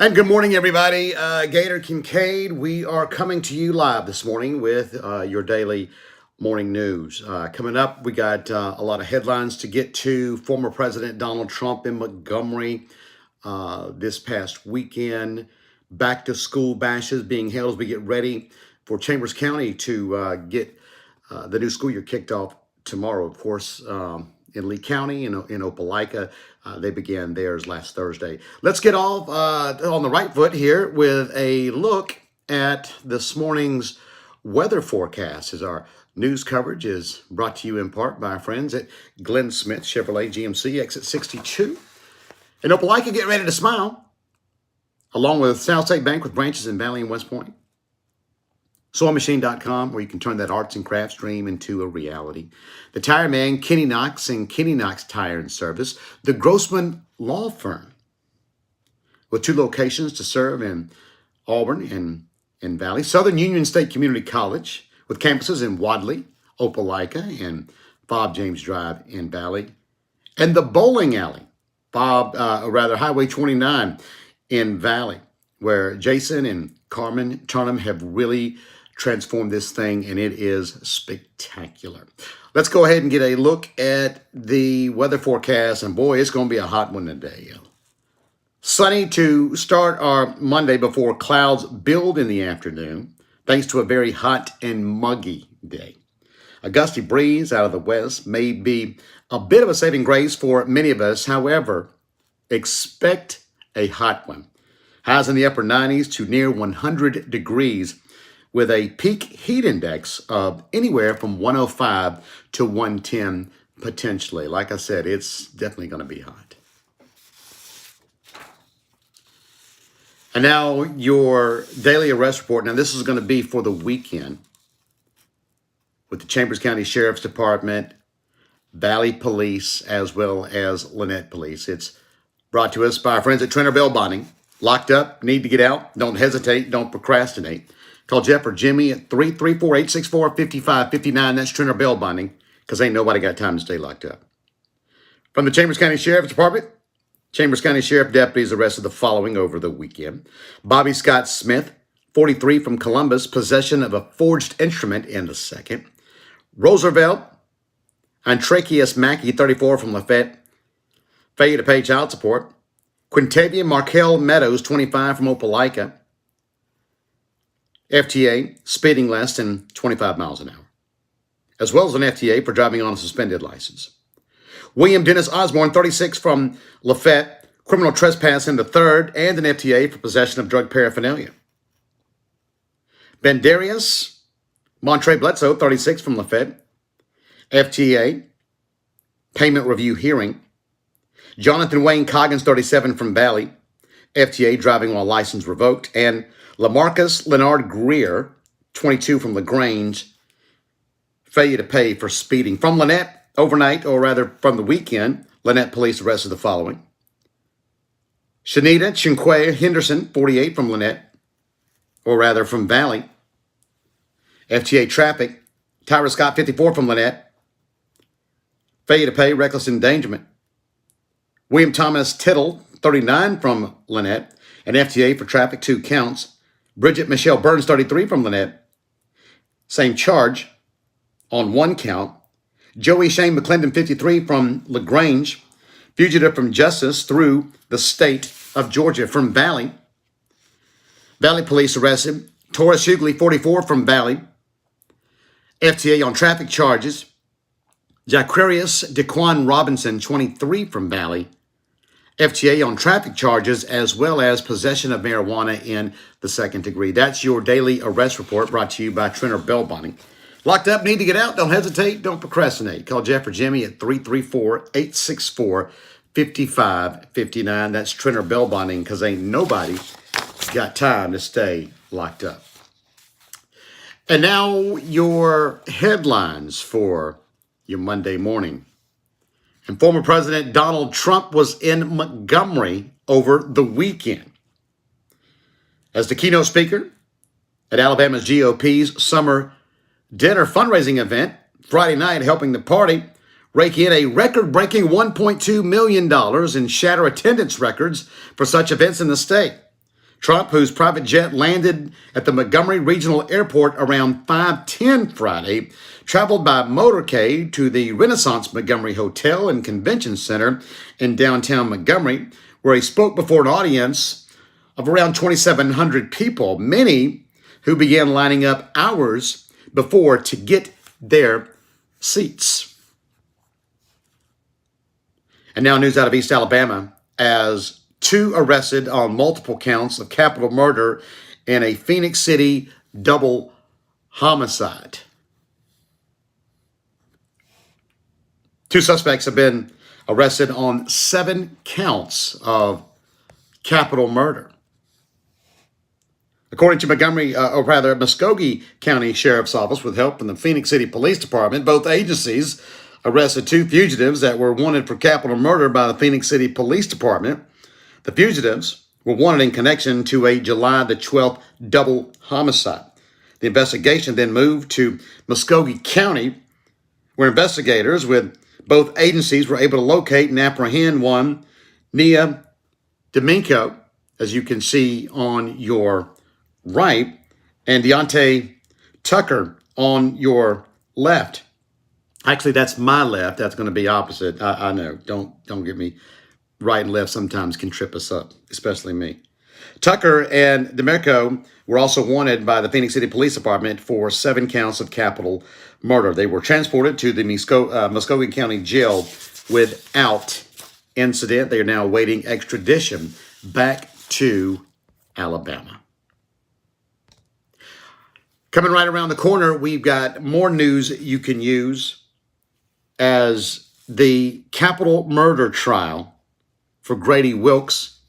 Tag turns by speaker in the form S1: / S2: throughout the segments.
S1: And good morning, everybody. Gator Kincaid. We are coming to you live this morning with your daily morning news. Coming up, we got a lot of headlines to get to. Former President Donald Trump in Montgomery this past weekend. Back to school bashes being held as we get ready for Chambers County to get the new school year kicked off tomorrow. Of course, in Lee County, in Opelika, they began theirs last Thursday. Let's get off on the right foot here with a look at this morning's weather forecast. As our news coverage is brought to you in part by our friends at Glenn Smith Chevrolet GMC, exit 62. In Opelika, get ready to smile, along with South State Bank with branches in Valley and West Point. Sewingmachine.com, where you can turn that arts and crafts dream into a reality. The Tire Man, Kenny Knox and Kenny Knox Tire and Service. The Grossman Law Firm, with 2 locations to serve in Auburn and in Valley. Southern Union State Community College, with campuses in Wadley, Opelika, and Bob James Drive in Valley. And the Bowling Alley, Highway 29 in Valley, where Jason and Carmen Turnham have really transformed this thing, and it is spectacular. Let's go ahead and get a look at the weather forecast, and boy, it's going to be a hot one today. Sunny to start our Monday before clouds build in the afternoon, thanks to a very hot and muggy day. A gusty breeze out of the west may be a bit of a saving grace for many of us. However, expect a hot one. Highs in the upper 90s to near 100 degrees, with a peak heat index of anywhere from 105 to 110 potentially. Like I said, it's definitely going to be hot. And now your daily arrest report. Now this is going to be for the weekend with the Chambers County Sheriff's Department, Valley Police, as well as Lynette Police. It's brought to us by our friends at Trenner Bell Bonding. Locked up, need to get out, don't hesitate, don't procrastinate. Call Jeff or Jimmy at 334-864-5559. That's Trenner Bell Bonding, because ain't nobody got time to stay locked up. From the Chambers County Sheriff's Department, Chambers County Sheriff deputies arrested the following over the weekend. Bobby Scott Smith, 43, from Columbus, possession of a forged instrument in the second. Roosevelt Antrachius Mackey, 34, from Lafayette, failure to pay child support. Quintavia Markel Meadows, 25, from Opelika. FTA, speeding less than 25 miles an hour, as well as an FTA for driving on a suspended license. William Dennis Osborne, 36, from Lafayette, criminal trespass in the third, and an FTA for possession of drug paraphernalia. Bendarius Montre Bledsoe, 36, from Lafayette, FTA, payment review hearing. Jonathan Wayne Coggins, 37, from Valley, FTA, driving while license revoked. And Lamarcus Leonard Greer, 22, from LaGrange, failure to pay for speeding. From Lynette, overnight, or rather from the weekend, Lynette police arrested the following. Shanita Chinquay Henderson, 48, from Lynette, or rather from Valley, FTA traffic. Tyra Scott, 54, from Lynette, failure to pay, reckless endangerment. William Thomas Tittle, 39, from Lynette, an FTA for traffic, 2 counts. Bridget Michelle Burns, 33, from Lynette, same charge on 1 count. Joey Shane McClendon, 53, from LaGrange, fugitive from justice through the state of Georgia. From Valley, Valley police arrested Taurus Hughley, 44, from Valley, FTA on traffic charges. Jaquarius DeQuan Robinson, 23, from Valley, FTA on traffic charges, as well as possession of marijuana in the second degree. That's your daily arrest report, brought to you by Trenner Bell Bonding. Locked up, need to get out, don't hesitate, don't procrastinate. Call Jeff or Jimmy at 334-864-5559. That's Trenner Bell Bonding, because ain't nobody got time to stay locked up. And now your headlines for your Monday morning. And former President Donald Trump was in Montgomery over the weekend as the keynote speaker at Alabama's GOP's summer dinner fundraising event Friday night, helping the party rake in a record-breaking $1.2 million and shatter attendance records for such events in the state. Trump, whose private jet landed at the Montgomery Regional Airport around 5:10 Friday, traveled by motorcade to the Renaissance Montgomery Hotel and Convention Center in downtown Montgomery, where he spoke before an audience of around 2,700 people, many who began lining up hours before to get their seats. And now news out of East Alabama as two arrested on multiple counts of capital murder in a Phoenix City double homicide. Two suspects have been arrested on 7 counts of capital murder. According to Muskogee County Sheriff's Office, with help from the Phoenix City Police Department, both agencies arrested 2 fugitives that were wanted for capital murder by the Phoenix City Police Department. The fugitives were wanted in connection to a July the 12th double homicide. The investigation then moved to Muskogee County, where investigators with both agencies were able to locate and apprehend one, Nia Domingo, as you can see on your right, and Deontay Tucker on your left. Actually, that's my left. That's going to be opposite. I know. Don't get me right and left sometimes can trip us up, especially me. Tucker and Domingo were also wanted by the Phoenix City Police Department for 7 counts of capital murder. They were transported to the Muskogee County Jail without incident. They are now awaiting extradition back to Alabama. Coming right around the corner, we've got more news you can use as the capital murder trial for Grady Wilkes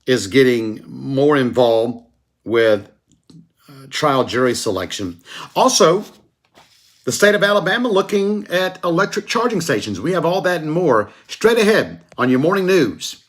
S1: is getting more involved with trial jury selection. Also, the state of Alabama looking at electric charging stations. We have all that and more straight ahead on your morning news.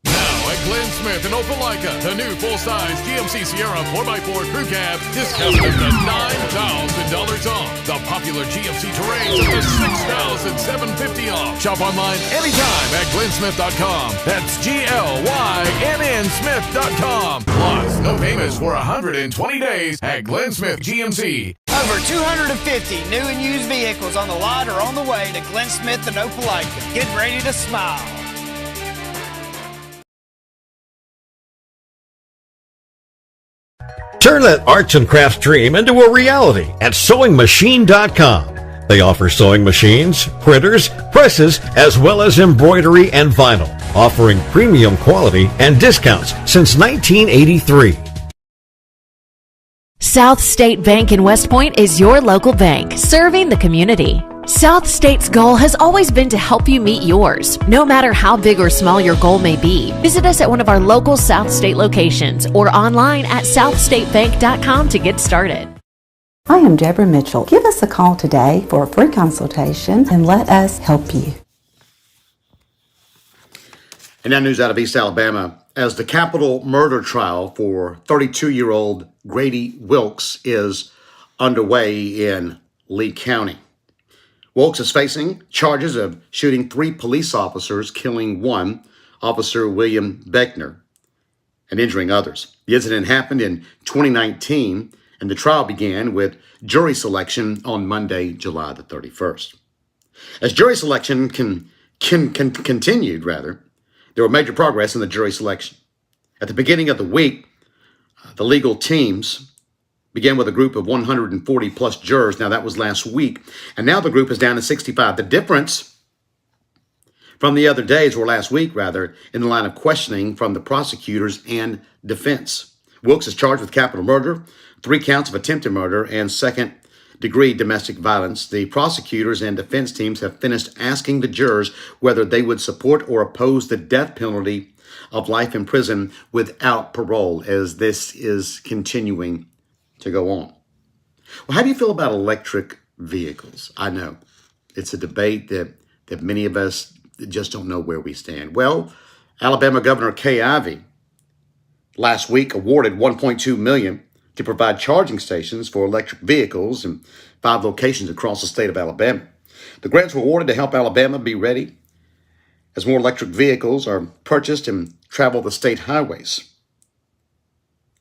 S2: Now at Glenn Smith in Opelika, the new full-size GMC Sierra 4x4 crew cab discounted up to $9,000 off. The popular GMC Terrain up to $6,750 off. Shop online anytime at glennsmith.com. That's GLYNN Smith.com. Plus, no payments for 120 days at Glenn Smith GMC.
S3: Over 250 new and used vehicles on the lot or on the way to Glenn Smith and Opelika. Get ready to smile.
S4: Turn that arts and crafts dream into a reality at sewingmachine.com. They offer sewing machines, printers, presses, as well as embroidery and vinyl, offering premium quality and discounts since 1983.
S5: South State Bank in West Point is your local bank, serving the community. South State's goal has always been to help you meet yours, no matter how big or small your goal may be. Visit us at one of our local South State locations or online at southstatebank.com to get started.
S6: I am Deborah Mitchell. Give us a call today for a free consultation and let us help you.
S1: And now news out of East Alabama as the capital murder trial for 32-year-old Grady Wilkes is underway in Lee County. Wilkes is facing charges of shooting 3 police officers, killing one, Officer William Beckner, and injuring others. The incident happened in 2019, and the trial began with jury selection on Monday, July the 31st. As jury selection continued, there were major progress in the jury selection. At the beginning of the week, the legal teams began with a group of 140 plus jurors. Now that was last week. And now the group is down to 65. The difference from the other days, or last week rather, in the line of questioning from the prosecutors and defense. Wilkes is charged with capital murder, 3 counts of attempted murder, and second-degree domestic violence. The prosecutors and defense teams have finished asking the jurors whether they would support or oppose the death penalty of life in prison without parole, as this is continuing to go on. Well, how do you feel about electric vehicles? I know it's a debate that many of us just don't know where we stand. Well, Alabama Governor Kay Ivey last week awarded $1.2 million to provide charging stations for electric vehicles in 5 locations across the state of Alabama. The grants were awarded to help Alabama be ready as more electric vehicles are purchased and travel the state highways.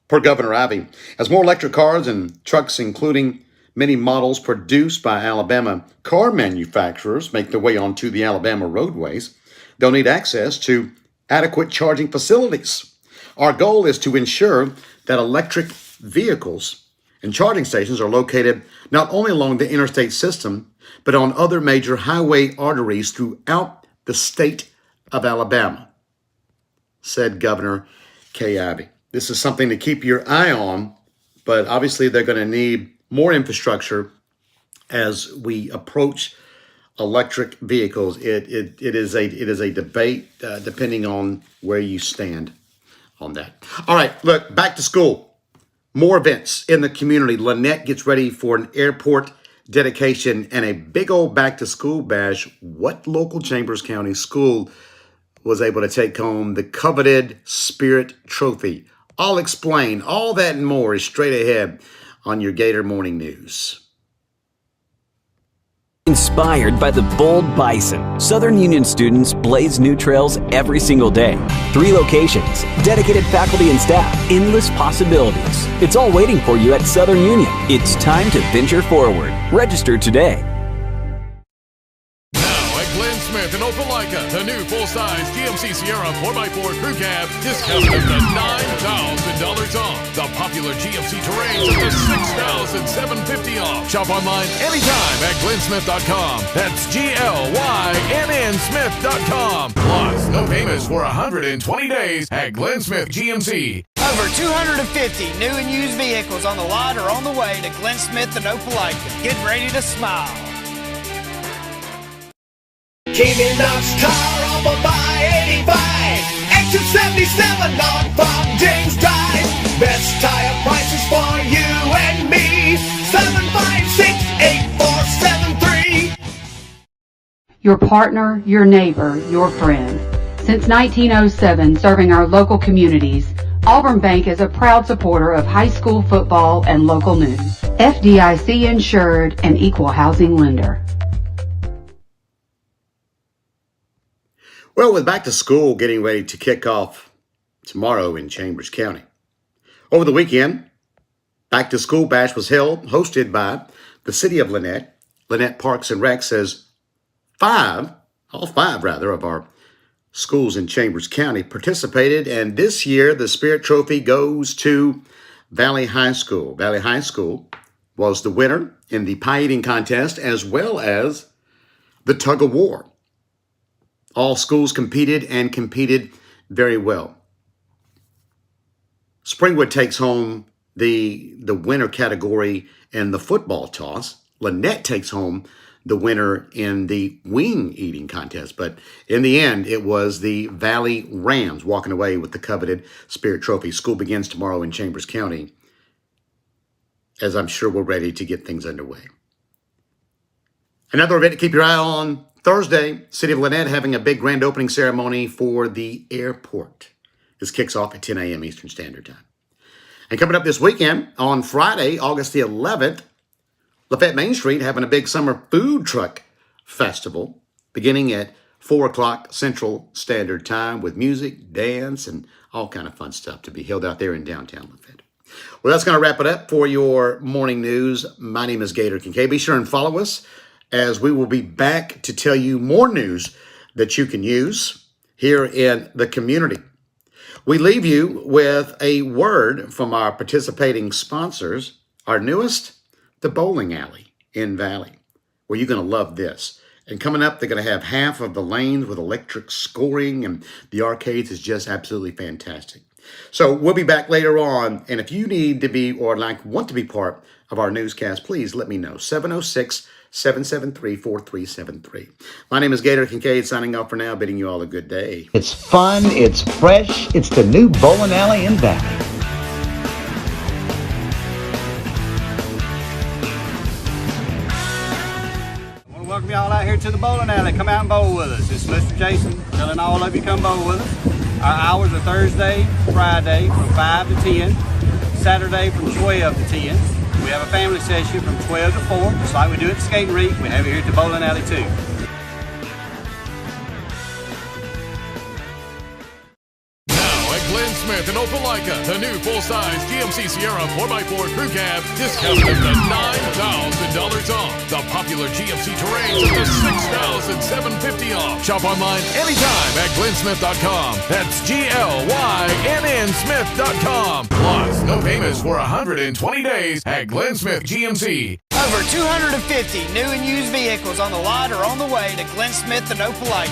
S1: Per Governor Ivey, as more electric cars and trucks, including many models produced by Alabama car manufacturers, make their way onto the Alabama roadways, they'll need access to adequate charging facilities. Our goal is to ensure that electric vehicles and charging stations are located not only along the interstate system, but on other major highway arteries throughout the state of Alabama, said Governor Kay Ivey. This is something to keep your eye on, but obviously they're going to need more infrastructure as we approach electric vehicles. It is a debate depending on where you stand on that. All right, look, back to school. More events in the community. Lynette gets ready for an airport dedication and a big old back to school bash. What local Chambers County school was able to take home the coveted Spirit Trophy? I'll explain all that and more is straight ahead on your Gator Morning News.
S7: Inspired by the bold bison, Southern Union students blaze new trails every single day. 3 locations, dedicated faculty and staff, endless possibilities. It's all waiting for you at Southern Union. It's time to venture forward. Register today.
S2: Glenn Smith and Opelika, the new full-size GMC Sierra 4x4 crew cab, discounted up to $9,000 off. The popular GMC Terrain up to $6,750 off. Shop online anytime at glennsmith.com. That's GLYNN Smith.com. Plus, no payments for 120 days at Glenn Smith GMC.
S3: Over 250 new and used vehicles on the lot or on the way to Glenn Smith and Opelika. Get ready to smile.
S8: Kenny Knox car off of I-85, exit 77 on Farm James Drive. Best tire prices for you and me. 756-8473.
S9: Your partner, your neighbor, your friend. Since 1907, serving our local communities, Auburn Bank is a proud supporter of high school football and local news. FDIC insured and equal housing lender.
S1: Well, with back to school getting ready to kick off tomorrow in Chambers County. Over the weekend, back to school bash was held, hosted by the city of Lynette. Lynette Parks and Rec says all five of our schools in Chambers County participated, and this year the Spirit Trophy goes to Valley High School. Valley High School was the winner in the pie eating contest as well as the tug of war. All schools competed and competed very well. Springwood takes home the winner category in the football toss. Lynette takes home the winner in the wing eating contest. But in the end, it was the Valley Rams walking away with the coveted Spirit Trophy. School begins tomorrow in Chambers County, as I'm sure we're ready to get things underway. Another event to keep your eye on. Thursday, City of Lynette having a big grand opening ceremony for the airport. This kicks off at 10 a.m. Eastern Standard Time. And coming up this weekend, on Friday, August the 11th, Lafayette Main Street having a big summer food truck festival beginning at 4 o'clock Central Standard Time with music, dance, and all kind of fun stuff to be held out there in downtown Lafayette. Well, that's going to wrap it up for your morning news. My name is Gator Kincaid. Be sure and follow us, as we will be back to tell you more news that you can use here in the community. We leave you with a word from our participating sponsors. Our newest, the bowling alley in Valley, where you're going to love this. And coming up, they're going to have half of the lanes with electric scoring, and the arcades is just absolutely fantastic. So we'll be back later on, and if you need to be or want to be part of our newscast, please let me know. 706-773-4373. My name is Gator Kincaid, signing off for now, bidding you all a good day.
S10: It's fun, it's fresh, it's the new bowling alley in Valley.
S11: I want to welcome y'all out here to the bowling alley. Come out and bowl with us. It's Mr. Jason telling all of you come bowl with us. Our hours are Thursday, Friday from 5 to 10, Saturday from 12 to 10. We have a family session from 12 to 4, just like we do at the skating rink. We have it here at the bowling alley too.
S2: Glenn Smith in Opelika. The new full-size GMC Sierra 4x4 Crew Cab, discounted up to $9,000 off. The popular GMC Terrain up to $6,750 off. Shop online anytime at glennsmith.com. That's GLYNN Smith.com. Plus, no payments for 120 days at Glenn Smith GMC.
S3: Over 250 new and used vehicles on the lot or on the way to Glenn Smith and Opelika.